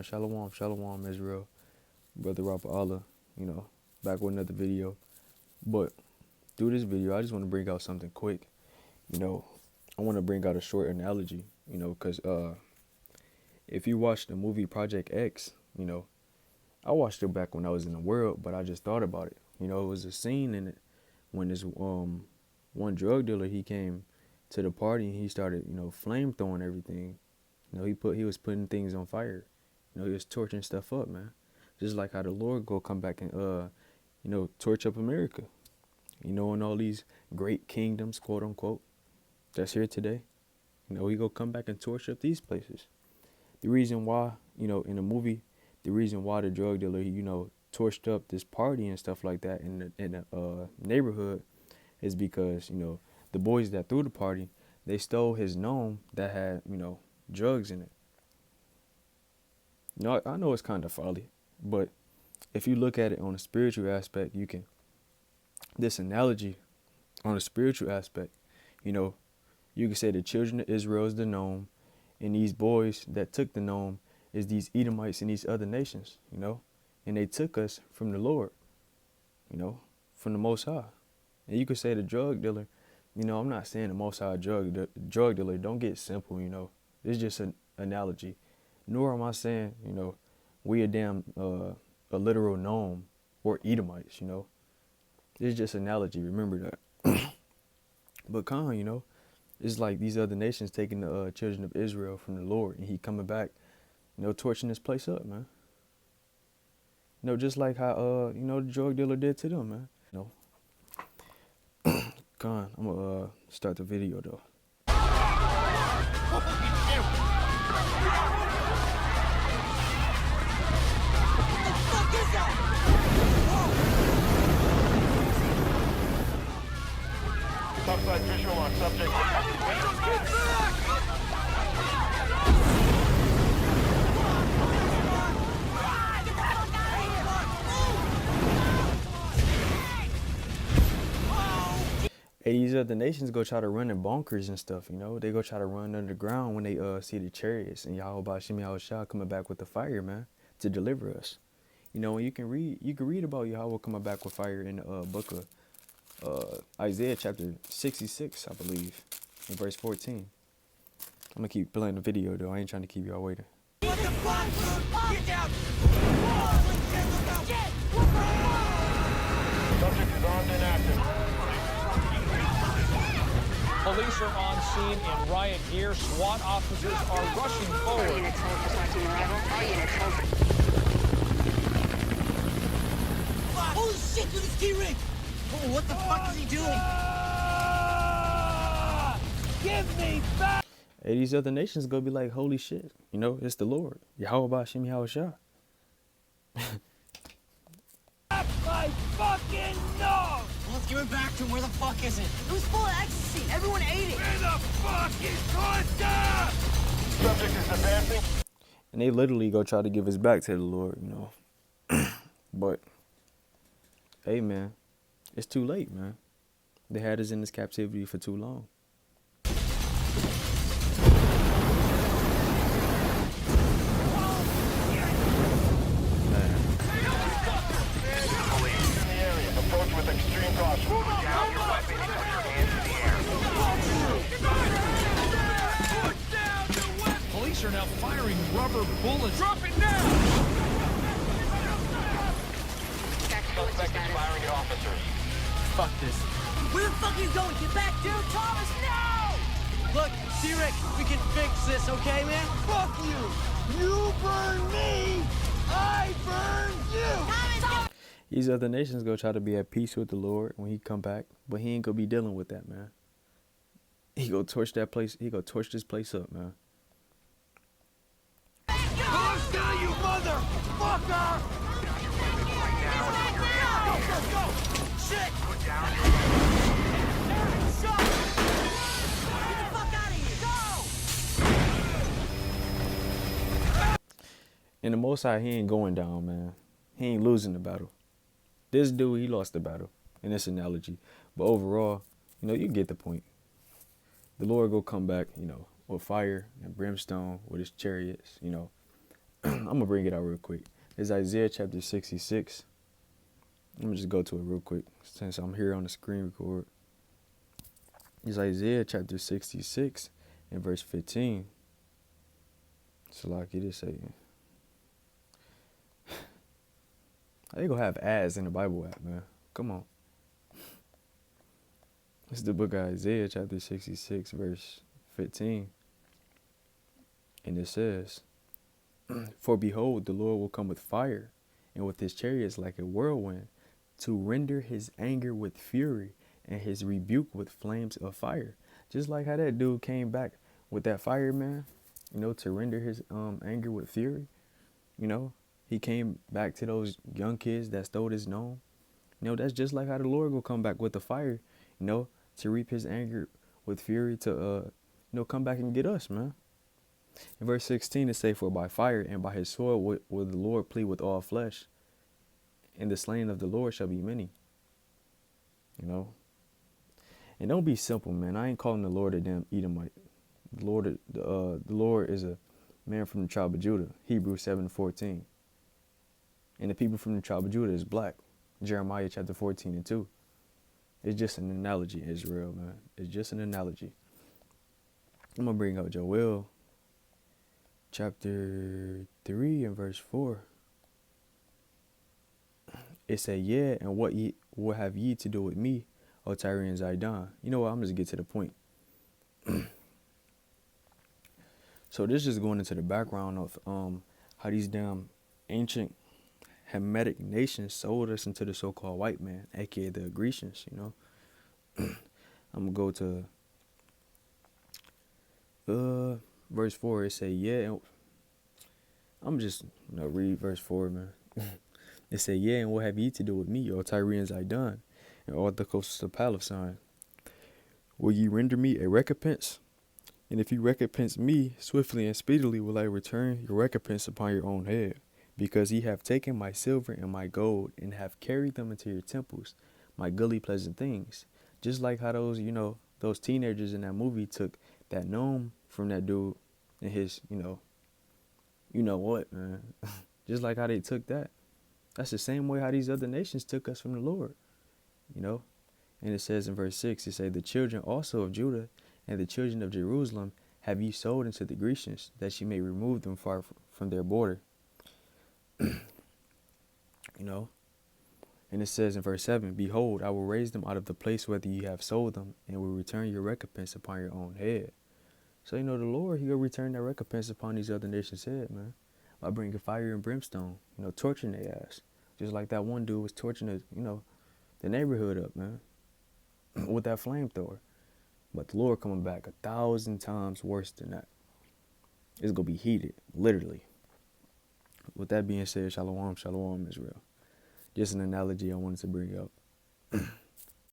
Shalom, shalom, Israel. Brother Rappa Allah, you know, back with another video. But through this video, I just want to bring out something quick. You know, I want to bring out a short analogy, you know, because if you watch the movie Project X, you know, I watched it back when I was in the world, but I just thought about it. You know, it was a scene in it when this one drug dealer, he came to the party and he started, you know, flame throwing everything. You know, he was putting things on fire. You know, he was torching stuff up, man. Just like how the Lord go come back and you know, torch up America. You know, and all these great kingdoms, quote unquote, that's here today. You know, he go come back and torch up these places. The reason why, you know, in the movie, the reason why the drug dealer, you know, torched up this party and stuff like that in the neighborhood is because, you know, the boys that threw the party, they stole his gnome that had, you know, drugs in it. You know, I know it's kind of folly, but if you look at it on a spiritual aspect, you can, this analogy on a spiritual aspect, you know, you can say the children of Israel is the gnome, and these boys that took the gnome is these Edomites and these other nations, you know, and they took us from the Lord, you know, from the Most High. And you could say the drug dealer, you know, I'm not saying the Most High drug dealer, don't get simple, you know, it's just an analogy. Nor am I saying, you know, we a damn a literal gnome or Edomites, you know. It's just analogy, remember that. But Khan, you know, it's like these other nations taking the children of Israel from the Lord, and he coming back, you know, torching this place up, man. You know, just like how, you know, the drug dealer did to them, man. You know, Khan, I'm gonna start the video, though. Topside visual on subject. Get back! 80s other nations go try to run in bunkers and stuff, you know. They go try to run underground when they see the chariots and Yahweh Shemi Yahushua coming back with the fire, man, to deliver us. You know, and you can read about Yahweh coming back with fire in the book of Isaiah chapter 66, I believe, in verse 14. I'm gonna keep playing the video though. I ain't trying to keep y'all waiting. What the fuck? Get down! Subject is armed and active. Police are on scene in riot gear. SWAT officers are rushing forward. All units hold for selecting arrival. All units hold for... Holy shit, dude, it's T-Rig! Oh, what the fuck is he doing? Give me back! Hey, these other nations gonna be like, holy shit, you know, it's the Lord. Yahweh Shemi Yahushua. My fucking nose! Well, let's give it back to him. Where the fuck is it? It was full of ecstasy. Everyone ate it. Where the fuck is Costa? Subject is advancing. And they literally go try to give us back to the Lord, you know. But, hey, man, it's too late, man. They had us in this captivity for too long. Approach with extreme caution. Down your weapon and put your hands in the air. Put down your weapon! Police are now firing rubber bullets. Drop it now! Suspect is firing at officers. Fuck this. Where the fuck are you going? Get back, dude! Thomas, no! Look, T-Rig, we can fix this, okay, man? Fuck you! You burn me! I burn you! Thomas, These other nations go try to be at peace with the Lord when he come back, but he ain't gonna be dealing with that, man. He go torch that place. He go torch this place up, man. Costa, you motherfucker! Shit! Put down your weapon. Shot! Get the fuck out of here! Go! And the Most High, he ain't going down, man. He ain't losing the battle. This dude, he lost the battle in this analogy. But overall, you know, you get the point. The Lord go come back, you know, with fire and brimstone with his chariots, you know. I'm gonna bring it out real quick. It's Isaiah chapter 66. Let me just go to it real quick since I'm here on the screen record. It's Isaiah chapter 66 and verse 15. So like it is saying. How they gonna have ads in the Bible app, man? Come on. It's the book of Isaiah chapter 66 verse 15. And it says, for behold, the Lord will come with fire, and with his chariots like a whirlwind, to render his anger with fury, and his rebuke with flames of fire. Just like how that dude came back with that fire, man, you know, to render his anger with fury. You know, he came back to those young kids that stole his gnome. You know, that's just like how the Lord will come back with the fire, you know, to reap his anger with fury, to you know, come back and get us, man. In verse 16 it say, for by fire and by his sword will the Lord plead with all flesh, and the slain of the Lord shall be many. You know, and don't be simple, man. I ain't calling the Lord a damn Edomite. The Lord is a man from the tribe of Judah, Hebrews 7:14. And the people from the tribe of Judah is black, Jeremiah chapter 14 and 2. It's just an analogy, Israel, man. It's just an analogy. I'm gonna bring out Joel chapter 3 and verse 4. It said, yeah, and what have ye to do with me, O Tyre and Zidon? You know what, I'm just get to the point. So this is going into the background of how these damn ancient Hamitic nations sold us into the so-called white man, aka the Grecians, you know. I'm gonna go to verse 4. It say, yeah, and I'm just read verse 4, man. It say, yeah, and what have ye to do with me, O Tyre and Zidon, and all the coasts of Palestine? Will ye render me a recompense? And if you recompense me, swiftly and speedily will I return your recompense upon your own head, because ye have taken my silver and my gold, and have carried them into your temples, my goodly pleasant things. Just like how those, you know, those teenagers in that movie took that gnome from that dude and his, you know what, man. Just like how they took that. That's the same way how these other nations took us from the Lord, you know. And it says in verse 6, it say, the children also of Judah and the children of Jerusalem have ye sold into the Grecians, that ye may remove them far from their border. You know. And it says in verse 7, behold, I will raise them out of the place whether ye have sold them, and will return your recompense upon your own head. So, you know, the Lord, he will return that recompense upon these other nations' head, man, by bringing fire and brimstone, you know, torturing their ass. Just like that one dude was torching the neighborhood up, man, with that flamethrower. But the Lord coming back 1,000 times worse than that. It's going to be heated, literally. With that being said, shalom, shalom, Israel. Just an analogy I wanted to bring up.